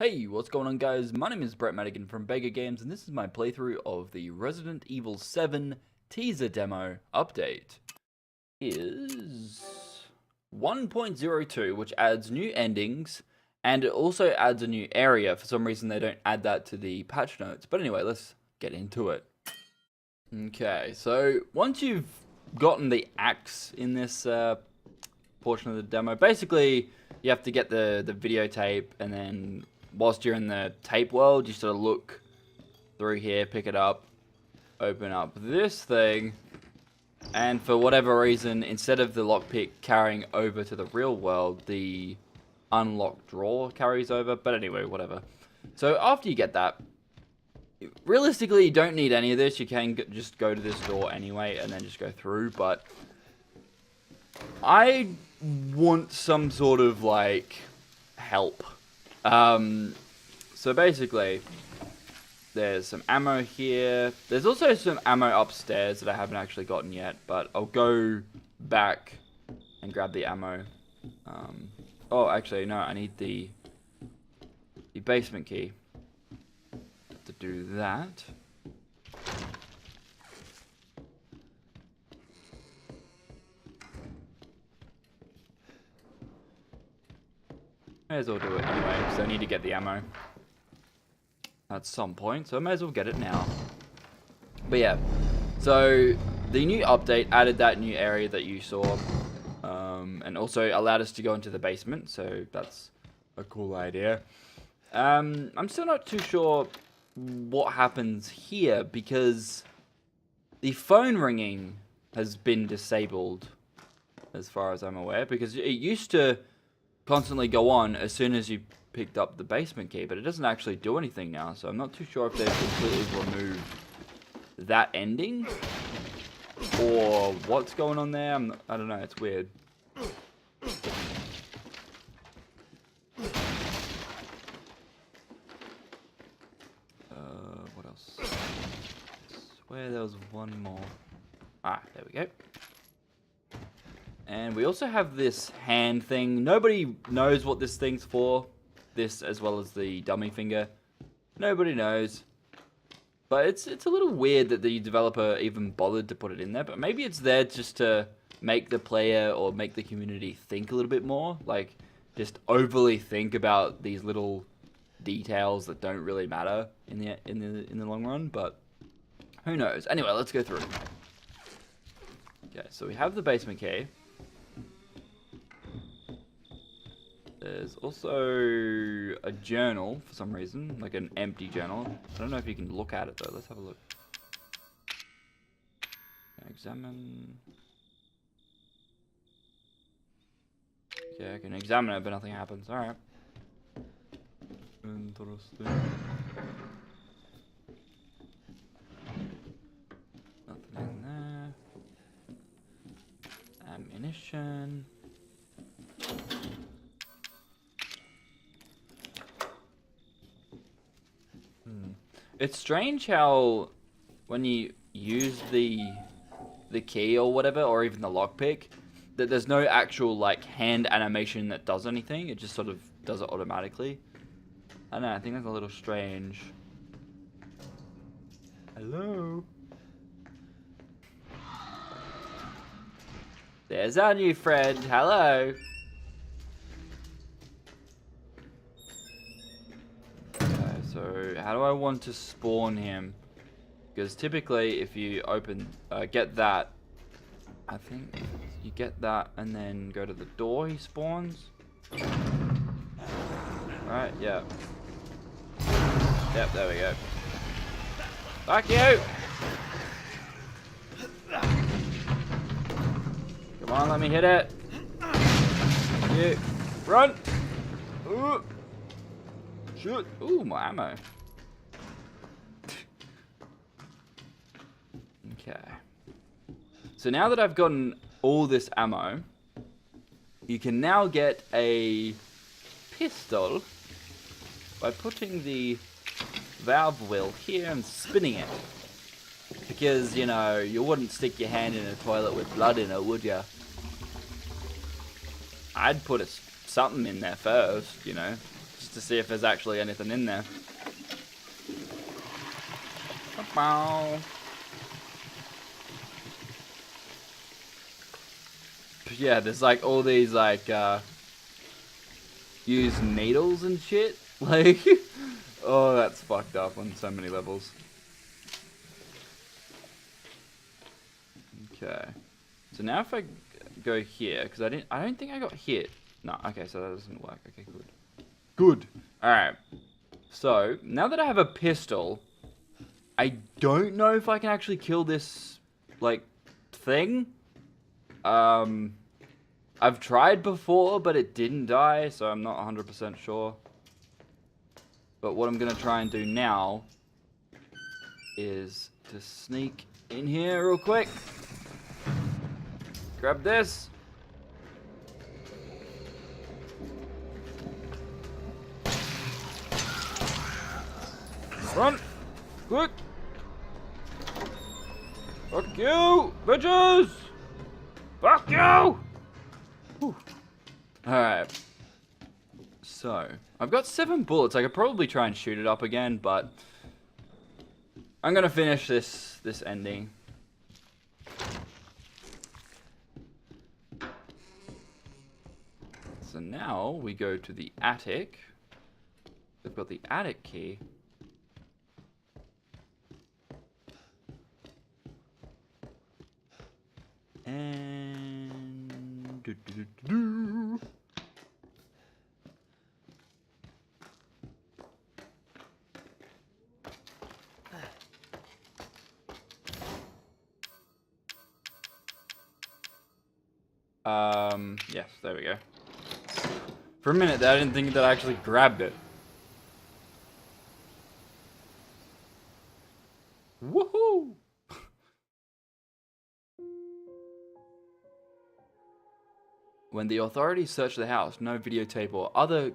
Hey, what's going on guys? My name is Brett Madigan from Bagogames and this is my playthrough of the Resident Evil 7 teaser demo update. Is 1.02, which adds new endings and it also adds a new area. For some reason they don't add that to the patch notes, but anyway, let's get into it. Okay, so once you've gotten the axe in this portion of the demo, basically you have to get the videotape, and then whilst you're in the tape world, you sort of look through here, pick it up, open up this thing, and for whatever reason, instead of the lockpick carrying over to the real world, the unlocked drawer carries over. But anyway, whatever. So after you get that, realistically, you don't need any of this. You can just go to this door anyway and then just go through, but I want some sort of, like, help. So basically, there's some ammo here. There's also some ammo upstairs that I haven't actually gotten yet, but I'll go back and grab the ammo. Oh, actually, no, I need the basement key to do that. May as well do it anyway, because I need to get the ammo at some point, so I may as well get it now. But yeah, so the new update added that new area that you saw, and also allowed us to go into the basement, so that's a cool idea. I'm still not too sure what happens here, because the phone ringing has been disabled, as far as I'm aware, because it used to constantly go on as soon as you picked up the basement key, but it doesn't actually do anything now, so I'm not too sure if they've completely removed that ending or what's going on there. I don't know, it's weird. What else? I swear there was one more. Ah, there we go. And we also have this hand thing. Nobody knows what this thing's for. This, as well as the dummy finger. Nobody knows. But it's a little weird that the developer even bothered to put it in there. But maybe it's there just to make the player or make the community think a little bit more. Like, just overly think about these little details that don't really matter in the long run. But who knows? Anyway, let's go through. Okay, so we have the basement key. There's also a journal for some reason, like an empty journal. I don't know if you can look at it though. Let's have a look. Examine. Okay, I can examine it, but nothing happens. Alright. Interesting. Nothing in there. Ammunition. It's strange how when you use the key or whatever, or even the lockpick, that there's no actual like hand animation that does anything. It just sort of does it automatically. I don't know, I think that's a little strange. Hello? There's our new friend. Hello. So how do I want to spawn him? Because typically if you get that, I think you get that and then go to the door, he spawns. Right, yeah. Yep, there we go. Fuck you! Come on, let me hit it. You run! Ooh. Shoot! Ooh, more ammo. Okay. So now that I've gotten all this ammo, you can now get a pistol by putting the valve wheel here and spinning it. Because, you know, you wouldn't stick your hand in a toilet with blood in it, would ya? I'd put something in there first, you know. just to see if there's actually anything in there. Yeah, there's like all these like used needles and shit. Like, oh, that's fucked up on so many levels. Okay, so now if I go here, because I don't think I got hit. No, okay, so that doesn't work. Okay, good. Good. All right. So now that I have a pistol, I don't know if I can actually kill this like thing. I've tried before, but it didn't die, so I'm not 100% sure. But what I'm gonna try and do now is to sneak in here real quick. Grab this. Run! Quick! Fuck you, bitches! Fuck you! Alright. So, I've got 7 bullets. I could probably try and shoot it up again, but I'm gonna finish this ending. So now we go to the attic. We've got the attic key. And yes, there we go. For a minute there, I didn't think that I actually grabbed it. Woohoo! When the authorities searched the house, no videotape or other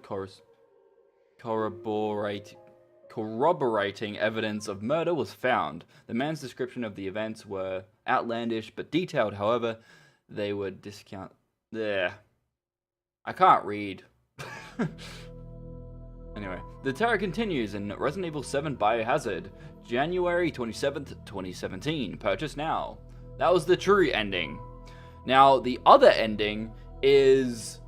corroborating evidence of murder was found. The man's description of the events were outlandish but detailed. However, they would discount. There, I can't read. Anyway, the terror continues in Resident Evil 7 Biohazard, January 27th, 2017. Purchase now. That was the true ending. Now, the other ending is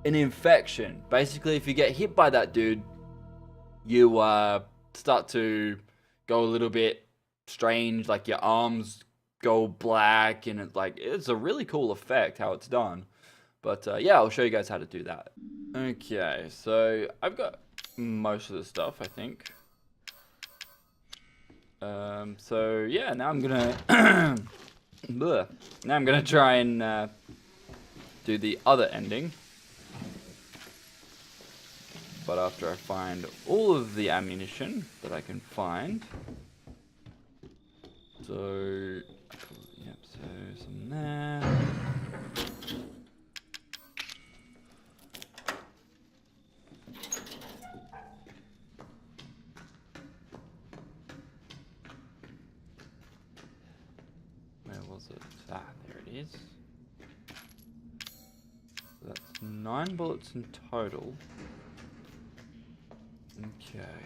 an infection. Basically, if you get hit by that dude, you start to go a little bit strange, like your arms go black, and it's a really cool effect how it's done. But yeah, I'll show you guys how to do that. Okay, so I've got most of the stuff, I think. So yeah, now I'm gonna now I'm gonna try and do the other ending. But after I find all of the ammunition that I can find. So yep, so some there. Where was it? Ah, there it is. So that's 9 bullets in total. Okay.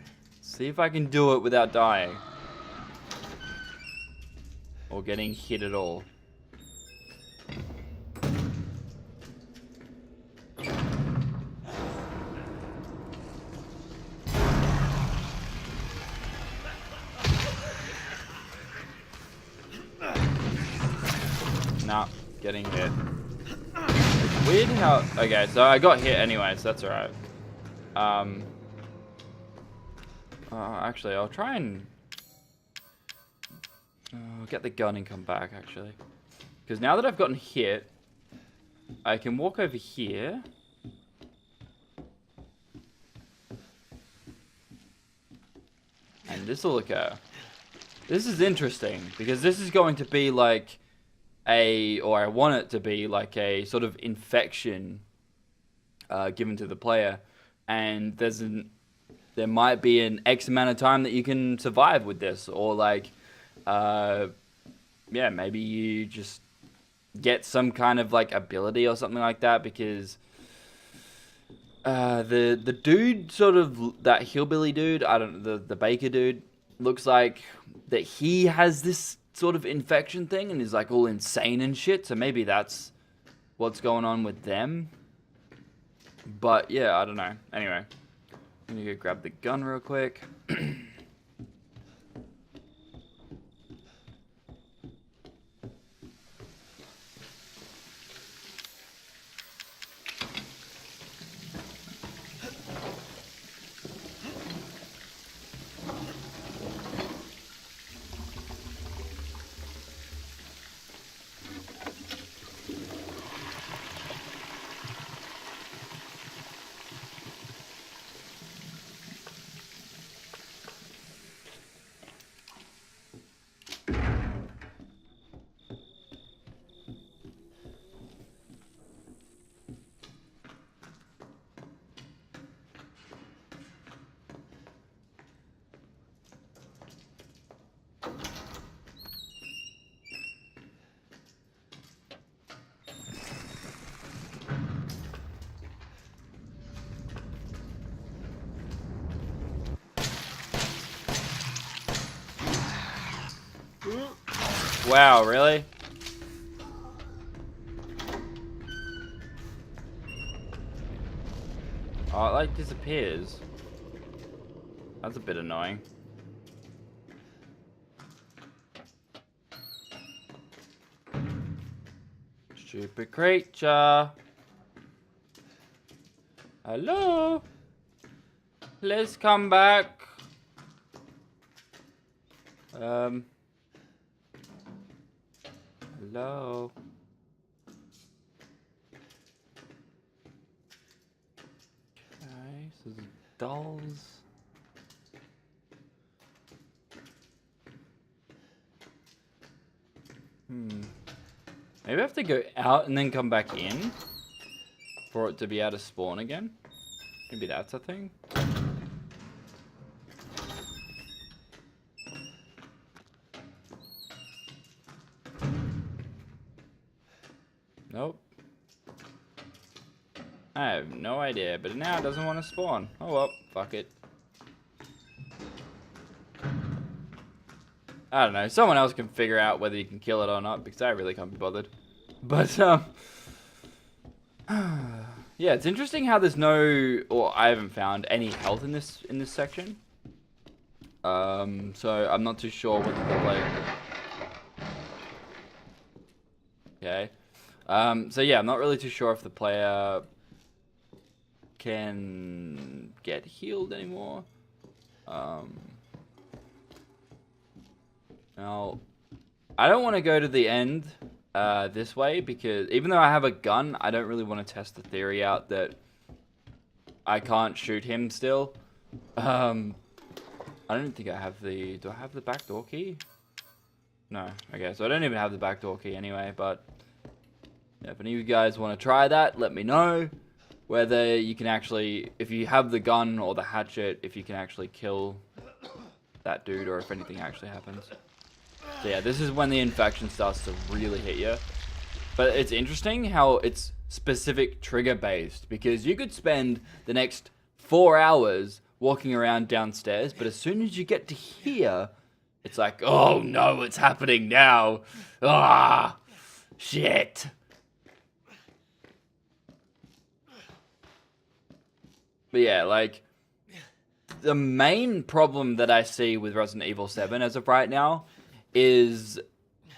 See if I can do it without dying. Or getting hit at all. Nah, getting hit. It's weird how... Okay, so I got hit anyway, so that's alright. Actually, I'll try and... get the gun and come back, actually. Because now that I've gotten hit, I can walk over here. And this will occur. This is interesting, because this is going to be like or I want it to be like a sort of infection given to the player. And there might be an X amount of time that you can survive with this, or like... yeah, maybe you just get some kind of like ability or something like that, because The dude, sort of that hillbilly dude, I don't know, the baker dude, looks like that he has this sort of infection thing and is like all insane and shit. So maybe that's what's going on with them. But yeah, I don't know. Anyway, let me go grab the gun real quick. Wow, really? Oh, it like disappears. That's a bit annoying. Stupid creature. Hello? Please come back. Hello? Okay, so the dolls. Maybe I have to go out and then come back in for it to be able to spawn again. Maybe that's a thing. Nope. I have no idea, but now it doesn't want to spawn. Oh well, fuck it. I don't know. Someone else can figure out whether you can kill it or not, because I really can't be bothered. But yeah, it's interesting how there's no, or I haven't found any health in this section. So I'm not too sure what the play. Okay. So yeah, I'm not really too sure if the player can get healed anymore. Now, I don't want to go to the end this way, because even though I have a gun, I don't really want to test the theory out that I can't shoot him still. I don't think I have the... Do I have the backdoor key? No. Okay, so I don't even have the backdoor key anyway, but... Yeah, if any of you guys want to try that, let me know. Whether you can actually... If you have the gun or the hatchet, if you can actually kill that dude, or if anything actually happens. So yeah, this is when the infection starts to really hit you. But it's interesting how it's specific trigger based, because you could spend the next 4 hours walking around downstairs, but as soon as you get to here, it's like, oh no, it's happening now. Ah, shit. But yeah, like, the main problem that I see with Resident Evil 7 as of right now is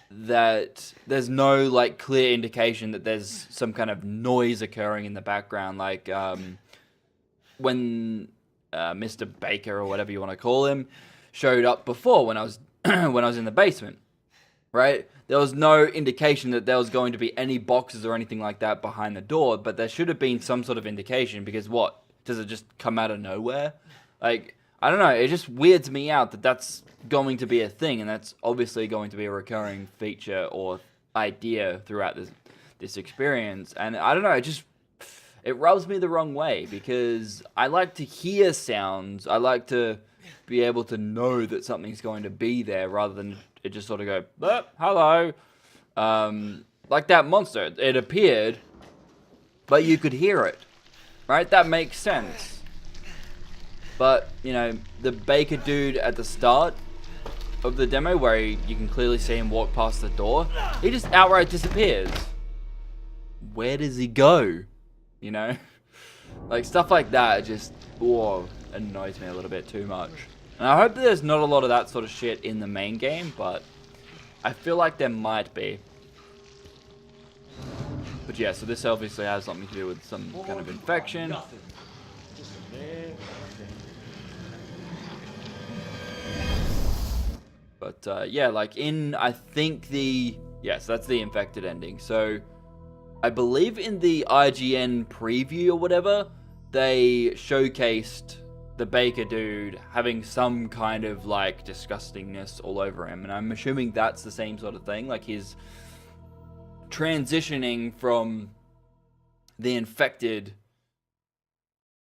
that there's no, like, clear indication that there's some kind of noise occurring in the background. Like, when Mr. Baker, or whatever you want to call him, showed up before when I was when I was in the basement, right? There was no indication that there was going to be any boxes or anything like that behind the door, but there should have been some sort of indication, because what? Does it just come out of nowhere? Like, I don't know, it just weirds me out that that's going to be a thing, and that's obviously going to be a recurring feature or idea throughout this experience. And I don't know, it rubs me the wrong way, because I like to hear sounds. I like to be able to know that something's going to be there, rather than it just sort of go, oh, hello. Like that monster, it appeared, but you could hear it. right? That makes sense. But, you know, the baker dude at the start of the demo, where you can clearly see him walk past the door, he just outright disappears. Where does he go? You know? Like, stuff like that just, whoa, annoys me a little bit too much. And I hope that there's not a lot of that sort of shit in the main game, but I feel like there might be. But yeah, so this obviously has something to do with some kind of infection. But yeah, like in, I think yes, that's the infected ending. So I believe in the IGN preview or whatever, they showcased the baker dude having some kind of like disgustingness all over him. And I'm assuming that's the same sort of thing. Like he's transitioning from the infected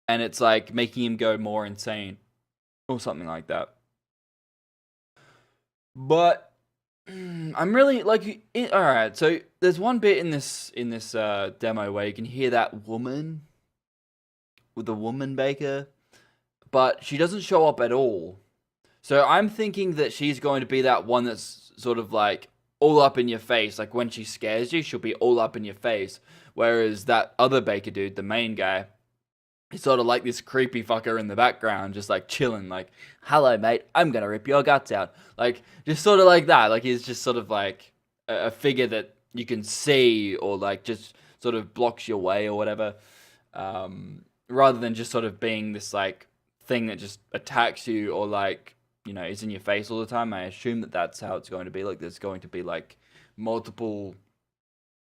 and it's like making him go more insane or something like that. But I'm really like, all right. So there's one bit in this demo where you can hear that woman with the woman baker, but she doesn't show up at all. So I'm thinking that she's going to be that one that's sort of like all up in your face. Like when she scares you, she'll be all up in your face. Whereas that other baker dude, the main guy, he's sort of like this creepy fucker in the background, just like chilling, like, hello, mate, I'm gonna rip your guts out. Like, just sort of like that. Like, he's just sort of like a figure that you can see or like just sort of blocks your way or whatever. Rather than just sort of being this like thing that just attacks you or like, you know, is in your face all the time. I assume that that's how it's going to be. Like, there's going to be like multiple,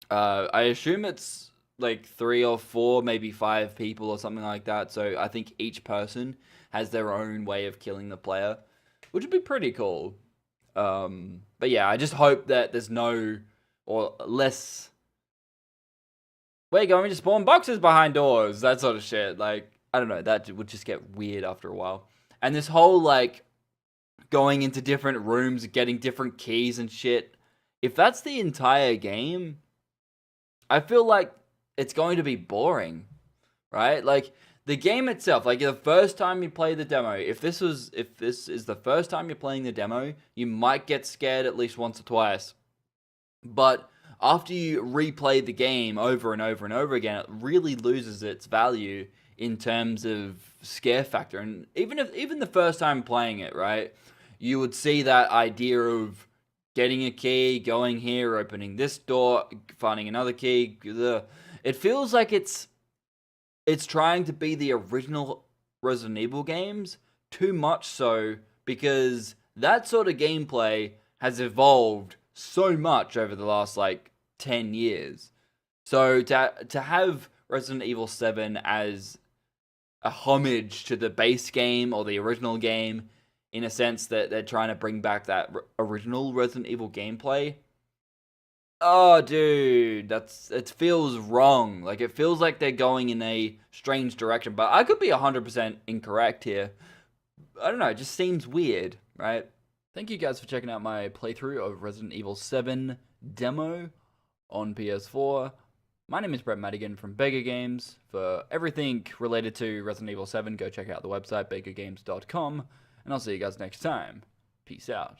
I assume it's like 3 or 4, maybe 5 people or something like that. So I think each person has their own way of killing the player, which would be pretty cool. But yeah, I just hope that there's no or less. We're going to spawn boxes behind doors, that sort of shit. Like, I don't know, that would just get weird after a while. And this whole like going into different rooms, getting different keys and shit. If that's the entire game, I feel like it's going to be boring, right? Like the game itself, like the first time you play the demo, if this is the first time you're playing the demo, you might get scared at least once or twice. But after you replay the game over and over and over again, it really loses its value in terms of scare factor. And even the first time playing it, right, you would see that idea of getting a key, going here, opening this door, finding another key. It feels like it's trying to be the original Resident Evil games, too much so, because that sort of gameplay has evolved so much over the last like 10 years. So to have Resident Evil 7 as a homage to the base game or the original game, in a sense that they're trying to bring back that original Resident Evil gameplay. Oh, dude, it feels wrong. Like, it feels like they're going in a strange direction, but I could be 100% incorrect here. I don't know, it just seems weird, right? Thank you guys for checking out my playthrough of Resident Evil 7 demo on PS4. My name is Brett Madigan from Bagogames. For everything related to Resident Evil 7, go check out the website, bagogames.com, and I'll see you guys next time. Peace out.